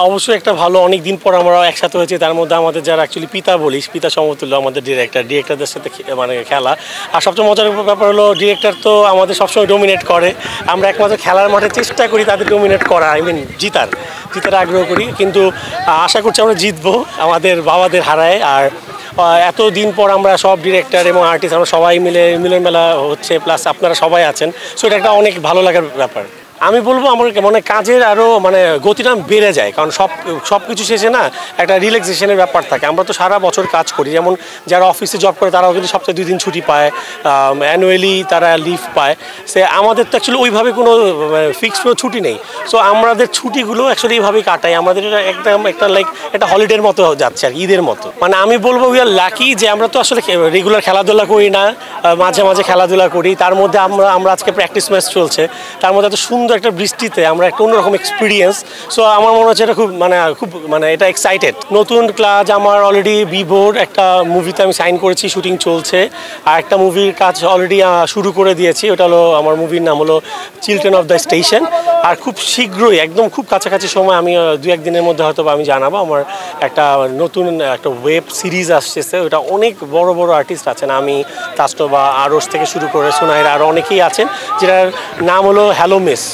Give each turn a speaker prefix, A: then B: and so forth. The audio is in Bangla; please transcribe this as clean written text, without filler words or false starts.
A: অবশ্যই একটা ভালো অনেক দিন পর আমরা একসাথে হয়েছি, তার মধ্যে আমাদের যারা অ্যাকচুয়ালি পিতা বলিস, পিতা সমতুল্য আমাদের ডিরেক্টরদের সাথে মানে খেলা। আর সবচেয়ে মজার ব্যাপার হলো ডিরেক্টর তো আমাদের সবসময় ডোমিনেট করে, আমরা একমাত্র খেলার মাঠে চেষ্টা করি তাদের ডোমিনেট করা, জিতার আগ্রহ করি, কিন্তু আশা করছি আমরা জিতবো আমাদের বাবাদের হারায়। আর এত দিন পর আমরা সব ডিরেক্টর এবং আর্টিস্ট আমরা সবাই মিলে মিলন মেলা হচ্ছে, প্লাস আপনারা সবাই আছেন, সো এটা একটা অনেক ভালো লাগার ব্যাপার। আমি বলবো আমার মানে কাজের আরও মানে গতিটা বেড়ে যায়, কারণ সব কিছু শেষে না একটা রিল্যাক্সেশনের ব্যাপার থাকে। আমরা তো সারা বছর কাজ করি, যেমন যারা অফিসে জব করে তারাও কিন্তু সপ্তাহে 2 দিন ছুটি পায়, অ্যানুয়ালি তারা লিভ পায়। সে আমাদের তো অ্যাকচুয়ালি ওইভাবে কোনো ফিক্সড কোনো ছুটি নেই, সো আমাদের ছুটিগুলো অ্যাকচুয়ালি এইভাবেই কাটাই। আমাদের একদম একটা লাইক একটা হলিডের মতো যাচ্ছে আর ঈদের মতো। মানে আমি বলবো উই আর লাকি যে আমরা তো আসলে রেগুলার খেলাধুলা করি না, মাঝে মাঝে খেলাধুলা করি, তার মধ্যে আমরা আজকে প্র্যাকটিস ম্যাচ চলছে, তার মধ্যে এত সুন্দর একটা বৃষ্টিতে আমরা একটা অন্যরকম এক্সপিরিয়েন্স। সো আমার মনে হচ্ছে এটা খুব এটা এক্সাইটেড। নতুন ক্লাস আমার অলরেডি বিভোর একটা মুভিতে আমি সাইন করেছি, শুটিং চলছে, আর একটা মুভির কাজ অলরেডি শুরু করে দিয়েছি, ওটা হলো আমার মুভির নাম হলো চিলড্রেন অফ দ্য স্টেশন। আর খুব শীঘ্রই একদম খুব কাছাকাছি সময় আমি 2-1 দিনের মধ্যে হয়তো আমি জানাবো আমার একটা নতুন একটা ওয়েব সিরিজ আসছে, ওটা অনেক বড় বড় আর্টিস্ট আছেন, আমি তাস্তো বা আরস থেকে শুরু করে সোনাইরা আরও অনেকেই আছেন, যেটার নাম হলো হ্যালো মিস।